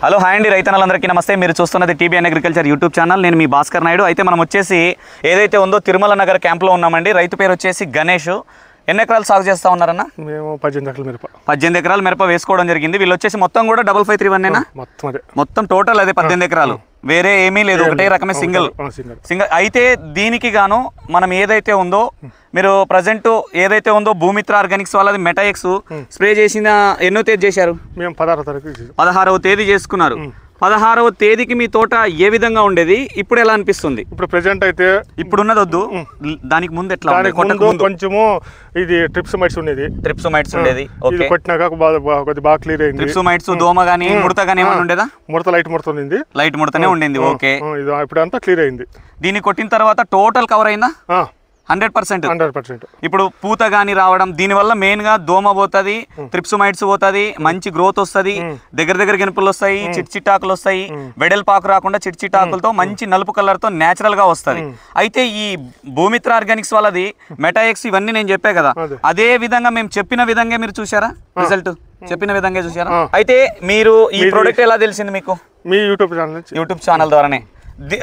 Hello hi అండి రైతన్నలందరికీ నమస్తే. మీరు చూస్తున్నది టీబీఎన్ అగ్రికల్చర్ యూట్యూబ్ ఛానల్. నేను మీ భాస్కర్ నాయుడు. అయితే మనం వచ్చేసి ఏదైతే ఉందో తిరుమల నగర్ క్యాంప్లో ఉన్నామండి. రైతు పేరు వచ్చేసి గణేష్. ఎన్ని ఎకరాలు సాగు చేస్తా ఉన్నారన్నా? మేము 18 ఎకరాల మిరప. 18 ఎకరాలు మిరప వేసుకోవడం జరిగింది. వీళ్ళు వచ్చేసి మొత్తం కూడా 5531 మొత్తం టోటల్ అదే 18 ఎకరాలు, వేరే ఏమీ లేదు, ఒకటే రకమే సింగిల్. అయితే దీనికి గాను మనం ఏదైతే ఉందో మీరు ప్రజెంట్ ఏదైతే ఉందో భూమిత్ర ఆర్గానిక్స్ వాళ్ళది మెటాఎక్స్ స్ప్రే చేసిన ఎన్నో తేదీ చేశారు? మేము 16వ తేదీ చేసుకున్నారు. 16వ తేదీకి మీ తోట ఏ విధంగా ఉండేది, ఇప్పుడు ఎలా అనిపిస్తుంది? ఇప్పుడు ప్రెజెంట్ అయితే ఇప్పుడున్నది వద్దు, దానికి ముందు ఎట్లా కొంచెము ఇది ట్రిప్సమైట్స్ ఉండేది. ట్రిప్సమైట్స్ ఉండేది. ఓకే, కొట్టినాక బాగా క్లియర్ అయింది. ట్రిప్సమైట్స్ దోమ గానీ ముడత గానీ ఏమైనా ఉండేదా? లైట్ ముడత ఉంది. లైట్ ముడతనే ఉండింది. ఓకే, ఇప్పుడు అంతా క్లియర్ అయింది. దీన్ని కొట్టిన తర్వాత టోటల్ కవర్ అయిందా? 100%. ఇప్పుడు పూత గాని రావడం దీనివల్ల మెయిన్ గా దోమ పోతుంది, ట్రిప్సమైట్స్ పోతుంది, మంచి గ్రోత్ వస్తుంది, దగ్గర గెనుపులు వస్తాయి, చిట్చిట్టాకులు వస్తాయి, వెడల్పాకు రాకుండా చిట్చిట్టాకులతో మంచి నలుపు కలర్ తో నేచురల్ గా వస్తుంది. అయితే ఈ భూమిత్ర ఆర్గానిక్స్ వాళ్ళది మెటాఎక్స్ ఇవన్నీ నేను చెప్పా కదా, అదే విధంగా మేము చెప్పిన విధంగా మీరు చూసారా? రిజల్ట్ చెప్పిన విధంగా చూసారా? అయితే మీరు ఈ ప్రోడక్ట్ ఎలా తెలిసింది మీకు? మీ యూట్యూబ్ ఛానల్ ద్వారానే.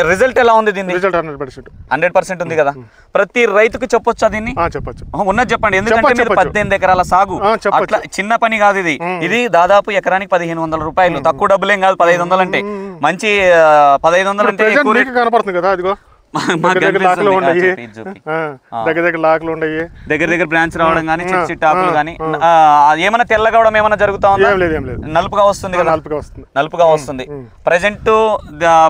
రిజల్ట్ ఎలా ఉంది దీన్ని? 100% ఉంది కదా. ప్రతి రైతుకు చెప్పొచ్చా దీన్ని? చెప్పొచ్చు. ఉన్నది చెప్పండి, ఎందుకంటే మీరు 18 ఎకరాల సాగు అట్లా చిన్న పని కాదు ఇది. ఇది దాదాపు ఎకరానికి 1500 రూపాయలు, తక్కువ డబ్బులేం కాదు. 1500 అంటే మంచి 1500 అంటే కనపడుతుంది కదా, అదిగో దగ్గర బ్రాంచ్ రావడం కానీ చిట్టాకులు కానీ ఏమైనా తెల్లగవడం ఏమైనా జరుగుతా ఉందా? నలుపుగా వస్తుంది కదా, నలుపుగా వస్తుంది. ప్రజెంట్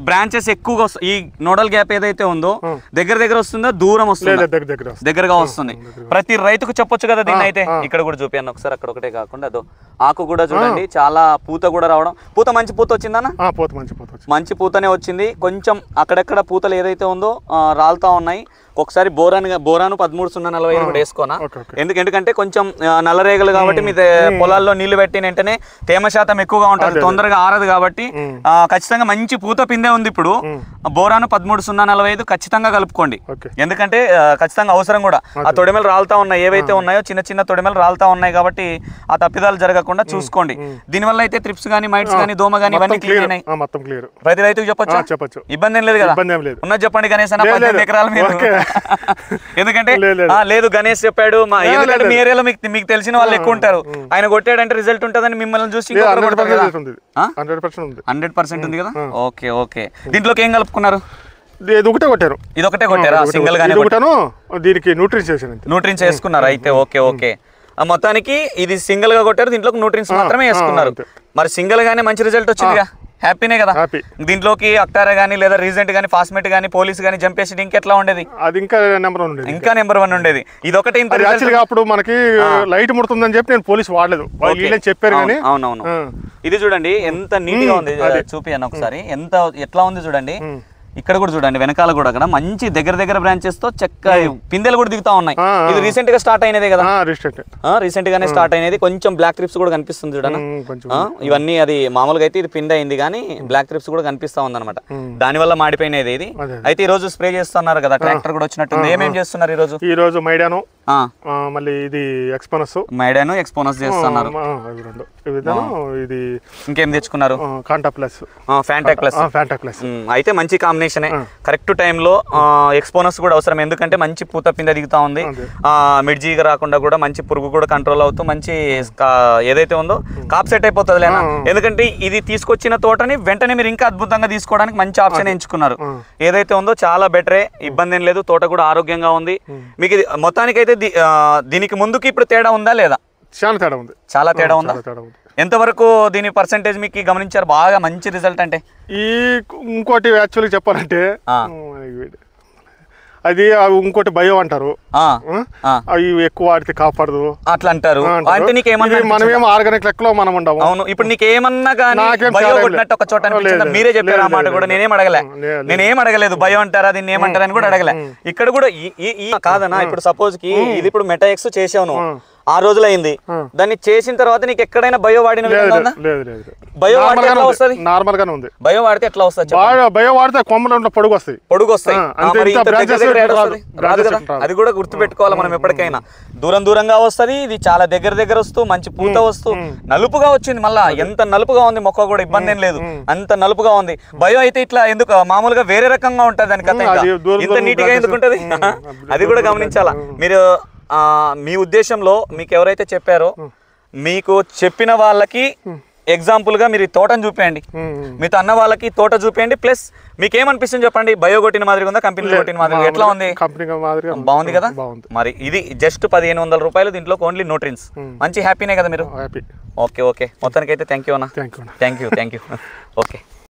బ్రాంచెస్ ఎక్కువగా ఈ నోడల్ గ్యాప్ ఏదైతే ఉందో దగ్గర వస్తుందో దూరం వస్తుంది, దగ్గరగా వస్తుంది. ప్రతి రైతుకు చెప్పొచ్చు కదా దీన్ని. అయితే ఇక్కడ కూడా చూపియాను ఒకసారి, అక్కడ ఒకటే కాకుండా అదో ఆకు కూడా చూడండి, చాలా పూత కూడా రావడం. పూత మంచి పూత వచ్చిందన్నా? మంచి పూతనే వచ్చింది. కొంచెం అక్కడక్కడ పూతలు ఏదైతే ఉందో రాలుతా ఉన్నాయి. ఒకసారి బోరాను 13-0-45 కూడా వేసుకోనా, ఎందుకంటే కొంచెం నల్లరేగలు కాబట్టి మీ పొలాల్లో నీళ్లు పెట్టిన వెంటనే తేమ శాతం ఎక్కువగా ఉంటుంది, తొందరగా ఆరదు కాబట్టి ఖచ్చితంగా మంచి పూత పిందే ఉంది. ఇప్పుడు బోరాను 13-0-45 ఖచ్చితంగా కలుపుకోండి, ఎందుకంటే ఖచ్చితంగా అవసరం కూడా. ఆ తొడిమెలు రాలుతా ఉన్నాయి, ఏవైతే ఉన్నాయో చిన్న తొడిమెలు రాలుతా ఉన్నాయి కాబట్టి ఆ తప్పిదాలు జరగకుండా చూసుకోండి. దీనివల్ల అయితే ట్రిప్స్ కానీ మైట్స్ కానీ దోమ కానీ ఇవన్నీ క్లియర్ అయినాయి. ప్రతి రైతుకు చెప్పొచ్చు, ఇబ్బంది ఏం లేదు కదా? ఉన్నది చెప్పండి గణేష్ అన్న, 18 ఎకరాలు మీరు. ఎందుకంటే లేదు గణేష్ చెప్పాడు, ఎందుకంటే మీ ఏరియాలో మీకు తెలిసిన వాళ్ళు ఎక్కువ ఉంటారు, ఆయన కొట్టాడంటే రిజల్ట్ ఉంటుందని మిమ్మల్ని చూసి 100% ఉంది కదా. ఓకే, దీంట్లోకి ఏం కలుపుకున్నారు? ఇది ఒకటే కొట్టారా? సింగిల్ గానే దీనికి న్యూట్రిన్స్ వేసుకున్నారు. అయితే ఓకే, మొత్తానికి ఇది సింగిల్ గా కొట్టారు, దీంట్లోకి న్యూట్రిన్స్ మాత్రమే వేసుకున్నారు. మరి సింగిల్ గానే మంచి రిజల్ట్ వచ్చిందిగా, హ్యాపీనే కదా? దీంట్లోకి అక్టారా గానీ లేదా రీజెంట్ గానీ ఫాస్మేట్ గానీ పోలీస్ గానీ జంపేసి ఇంకెట్లా ఉండేది? అది ఇంకా నెంబర్ 1 ఉండేది. ఇది ఒకటి. అప్పుడు మనకి లైట్ ముడుతుందని చెప్పి నేను పోలీస్ వాడలేదు, చెప్పారు కానీ. అవునవును, ఇది చూడండి ఎంత నీట్ గా ఉంది. చూపియను ఒకసారి, ఎట్లా ఉంది చూడండి. ఇక్కడ కూడా చూడండి, వెనకాల కూడా అక్కడ మంచి దగ్గర బ్రాంచెస్ తో చెక్క పిందెలు కూడా దిగుతా ఉన్నాయి. ఇది రీసెంట్ గా స్టార్ట్ అయినదే కదా? రీసెంట్ గానే స్టార్ట్ అయినది. కొంచెం బ్లాక్ ట్రిప్స్ కూడా కనిపిస్తుంది చూడండి. ఇవన్నీ అది మామూలుగా అయితే ఇది పిందె అయింది కానీ బ్లాక్ ట్రిప్స్ కూడా కనిపిస్తా ఉంది అనమాట, దాని వల్ల మాడిపోయినది ఇది. అయితే ఈ రోజు స్ప్రే చేస్తున్నారు కదా, ట్రాక్టర్ కూడా వచ్చినట్టుంది. ఏమేం చేస్తున్నారు ఈ రోజు? మైడాను, మళ్ళీ ఇది మైడాను ఎక్స్పోనస్ చేస్తున్నారు. ఇది ఇంకేం తెచ్చుకున్నారు? ఫ్యాంటాక్ ప్లస్. అయితే మంచి కాంబినేషన్, కరెక్ట్ టైంలో ఎక్స్పోనస్ కూడా అవసరం, ఎందుకంటే మంచి పూత పిందె దిగుతా ఉంది. మిడ్జీగా రాకుండా కూడా మంచి పురుగు కూడా కంట్రోల్ అవుతూ మంచి ఏదైతే ఉందో కాప్ సెట్ అయిపోతుంది లేనా. ఎందుకంటే ఇది తీసుకొచ్చిన తోటని వెంటనే మీరు ఇంకా అద్భుతంగా తీసుకోవడానికి మంచి ఆప్షన్ ఎంచుకున్నారు. ఏదైతే ఉందో చాలా బెటరే, ఇబ్బంది ఏం లేదు, తోట కూడా ఆరోగ్యంగా ఉంది. మీకు మొత్తానికైతే దీనికి ముందుకి ఇప్పుడు తేడా ఉందా లేదా? చాలా తేడా ఉందా? ఎంతవరకు దీని పర్సెంటేజ్ మీకు గమనించారు బాగా మంచి రిజల్ట్ అంటే? ఇంకోటి యాక్చువల్గా చెప్పాలంటే అది ఇంకోటి బయో అంటారు, అవి ఎక్కువ వాడితే కాపాడదు అట్లా అంటారు. అంటే నీకేమన్నా మనమేమో ఆర్గానిక్ లెక్కలో మనం ఉండము. అవును, ఇప్పుడు నీకేమన్నా కానీ బయో కొట్టినట్టు ఒక చోట మీరే చెప్పారు ఆ మాట కూడా. నేనేం అడగలేదు బయో అంటారా దీన్ని ఏమంటారని కూడా అడగలే. ఇక్కడ కూడా కాదన్నా, ఇప్పుడు సపోజ్ కి ఇది ఇప్పుడు మెటాఎక్స్ చేసావు, 6 రోజులైంది. దాన్ని చేసిన తర్వాత నీకు ఎక్కడైనా బయో వాడిన విధంగా ఉందా? బయో వాడితే ఎట్లా వస్తుంది? నార్మల్ గానే ఉంది. బయో వాడితే ఎట్లా వస్తుంది? బయో వాడితే కొమ్మలు పొడుగు వస్తాయి. రాదు కదా, అది కూడా గుర్తు పెట్టుకోవాలి మనం ఎప్పటికైనా. దూరంగా వస్తుంది, ఇది చాలా దగ్గర వస్తూ మంచి పూత వస్తూ నలుపుగా వచ్చింది. మళ్ళా ఎంత నలుపుగా ఉంది మొక్క కూడా ఇబ్బంది ఏం లేదు, అంత నలుపుగా ఉంది. బయో అయితే ఇట్లా ఎందుకు మామూలుగా వేరే రకంగా ఉంటది దాని కథ, ఇంత నీట్ గా ఎందుకు ఉంటది అది కూడా గమనించాలా మీరు. మీ ఉద్దేశంలో మీకు ఎవరైతే చెప్పారో మీకు చెప్పిన వాళ్ళకి ఎగ్జాంపుల్ గా మీరు తోటను చూపేయండి, మీతో అన్న వాళ్ళకి తోట చూపేయండి. ప్లస్ మీకు ఏమనిపిస్తుంది చెప్పండి, బయో కొట్టిన మాదిరిగా ఉందా కంపెనీ కొట్టిన మాదిరిగా ఎట్లా ఉంది? బాగుంది కదా. మరి ఇది జస్ట్ 1500 రూపాయలు, దీంట్లో ఓన్లీ న్యూట్రియన్స్. మంచి హ్యాపీనే కదా మీరు? ఓకే మొత్తానికి అయితే థ్యాంక్ యూ అన్న, థ్యాంక్ యూ ఓకే.